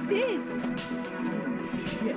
this? Shit.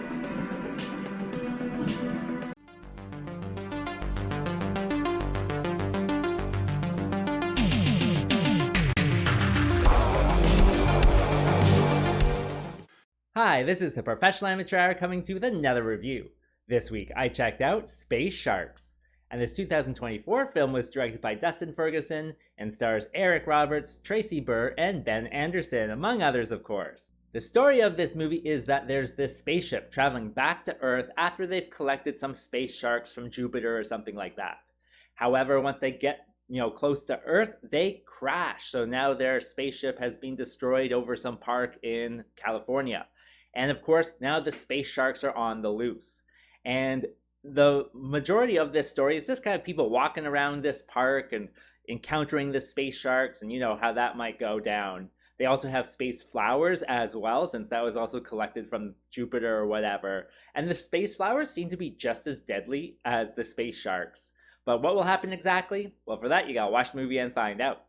Hi, this is the Professional Amateur coming to with another review. This week I checked out Space Sharks, and this 2024 film was directed by Dustin Ferguson and stars Eric Roberts, Tracy Burr, and Ben Anderson, among others of course. The story of this movie is that there's this spaceship traveling back to Earth after they've collected some space sharks from Jupiter or something like that. However, once they get close to Earth, they crash, so now their spaceship has been destroyed over some park in California. And of course, now the space sharks are on the loose. And the majority of this story is just kind of people walking around this park and encountering the space sharks, and you know how that might go down. They also have space flowers as well, since that was also collected from Jupiter or whatever. And the space flowers seem to be just as deadly as the space sharks. But what will happen exactly? Well, for that, you gotta watch the movie and find out.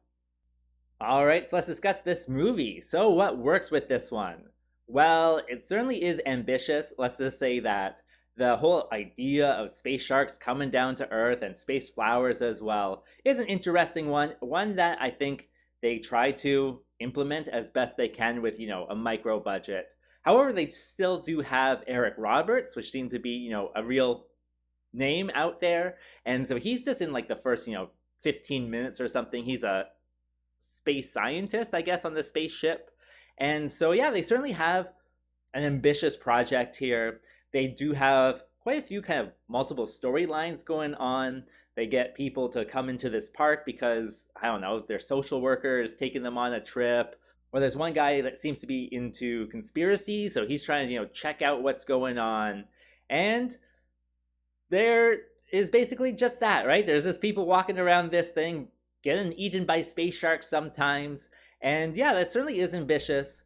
Alright, so let's discuss this movie. So what works with this one? Well, it certainly is ambitious. Let's just say that the whole idea of space sharks coming down to Earth and space flowers as well is an interesting one that I think they try to implement as best they can with, a micro budget. However, they still do have Eric Roberts, which seems to be, a real name out there. And so he's just in like the first, 15 minutes or something. He's a space scientist, I guess, on the spaceship. And so, yeah, they certainly have an ambitious project here. They do have quite a few kind of multiple storylines going on. They get people to come into this park because, I don't know, their social workers taking them on a trip. Or there's one guy that seems to be into conspiracy, so he's trying to, check out what's going on. And there is basically just that, right? There's just people walking around this thing, getting eaten by space sharks sometimes. And yeah, that certainly is ambitious.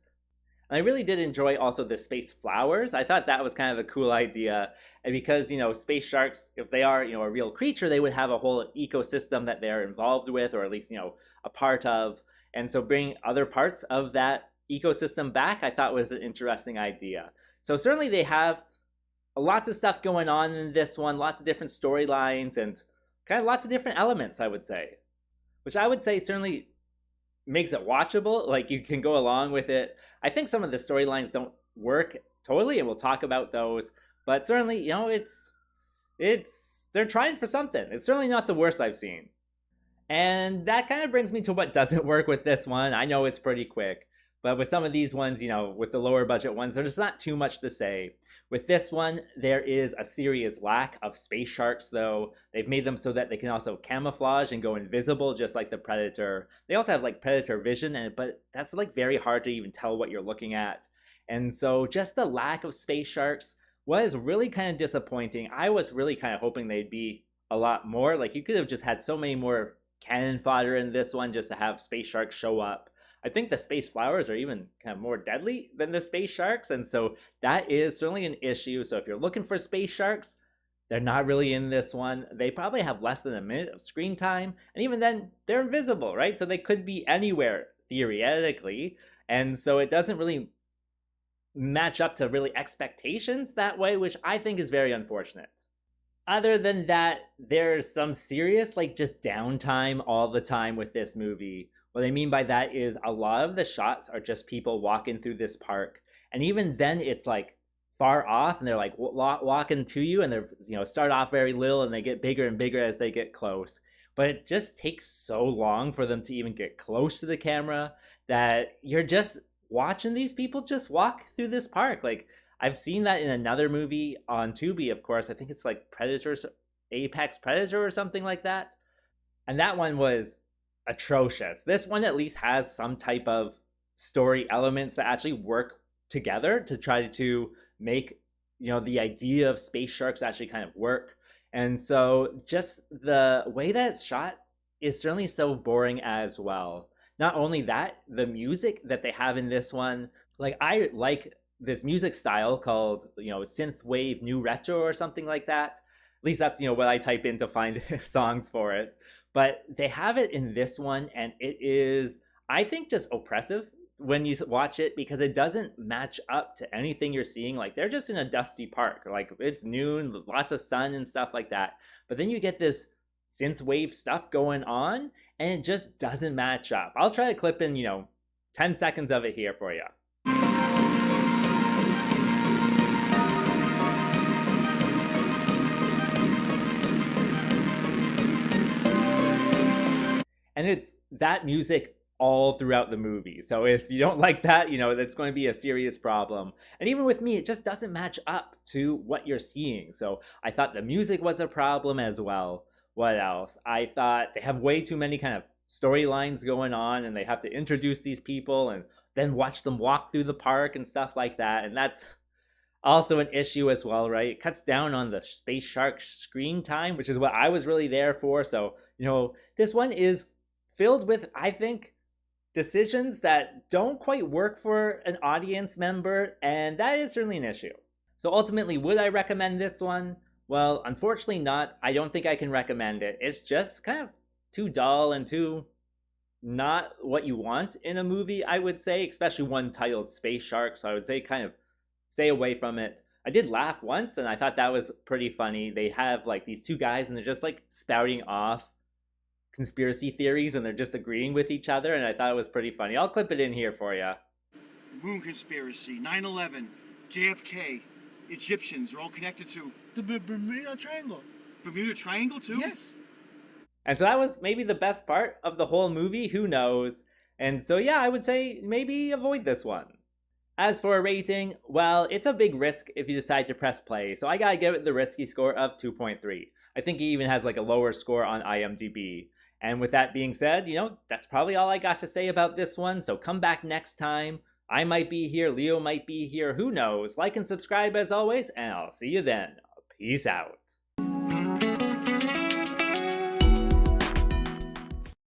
And I really did enjoy also the space flowers. I thought that was kind of a cool idea. And because, space sharks, if they are, a real creature, they would have a whole ecosystem that they're involved with, or at least, a part of. And so bringing other parts of that ecosystem back, I thought was an interesting idea. So certainly they have lots of stuff going on in this one, lots of different storylines, and kind of lots of different elements, I would say. Which I would say certainly makes it watchable. Like, you can go along with it. I think some of the storylines don't work totally, and we'll talk about those. But certainly, they're trying for something. It's certainly not the worst I've seen. And that kind of brings me to what doesn't work with this one. I know it's pretty quick, but with some of these ones, with the lower budget ones, there's not too much to say. With this one, there is a serious lack of space sharks, though. They've made them so that they can also camouflage and go invisible, just like the Predator. They also have, Predator vision, but that's, very hard to even tell what you're looking at. And so just the lack of space sharks was really kind of disappointing. I was really kind of hoping they'd be a lot more. You could have just had so many more cannon fodder in this one just to have space sharks show up. I think the space flowers are even kind of more deadly than the space sharks, and so that is certainly an issue. So if you're looking for space sharks, they're not really in this one. They probably have less than a minute of screen time, and even then, they're invisible, right? So they could be anywhere, theoretically, and so it doesn't really match up to really expectations that way, which I think is very unfortunate. Other than that, there's some serious, just downtime all the time with this movie. What I mean by that is a lot of the shots are just people walking through this park. And even then, it's far off, and they're walking to you, and they're, start off very little, and they get bigger and bigger as they get close. But it just takes so long for them to even get close to the camera that you're just watching these people just walk through this park. I've seen that in another movie on Tubi, of course. I think it's Predators, Apex Predator or something like that. And that one was atrocious. This one at least has some type of story elements that actually work together to try to make, the idea of space sharks actually kind of work. And so just the way that it's shot is certainly so boring as well. Not only that, the music that they have in this one, I like this music style called, synth wave new retro or something like that. At least that's, what I type in to find songs for it. But they have it in this one, and it is, I think, just oppressive when you watch it because it doesn't match up to anything you're seeing. Like, they're just in a dusty park. Like, it's noon, lots of sun and stuff like that. But then you get this synthwave stuff going on, and it just doesn't match up. I'll try to clip in, 10 seconds of it here for you. And it's that music all throughout the movie. So if you don't like that, that's going to be a serious problem. And even with me, it just doesn't match up to what you're seeing. So I thought the music was a problem as well. What else? I thought they have way too many kind of storylines going on, and they have to introduce these people and then watch them walk through the park and stuff like that. And that's also an issue as well, right? It cuts down on the Space Shark screen time, which is what I was really there for. So, this one is filled with, I think, decisions that don't quite work for an audience member, and that is certainly an issue. So ultimately, would I recommend this one? Well, unfortunately not. I don't think I can recommend it. It's just kind of too dull and too not what you want in a movie, I would say, especially one titled Space Shark, so I would say kind of stay away from it. I did laugh once, and I thought that was pretty funny. They have like these two guys, and they're just like spouting off conspiracy theories, and they're just agreeing with each other, and I thought it was pretty funny. I'll clip it in here for you. Moon conspiracy, 9/11, JFK, Egyptians are all connected to the Bermuda Triangle. Bermuda Triangle too? Yes. And so that was maybe the best part of the whole movie. Who knows? And so yeah, I would say maybe avoid this one. As for a rating, well, it's a big risk if you decide to press play, so I gotta give it the risky score of 2.3. I think he even has like a lower score on IMDb. And with that being said, that's probably all I got to say about this one. So come back next time. I might be here. Leo might be here. Who knows? Like and subscribe as always. And I'll see you then. Peace out.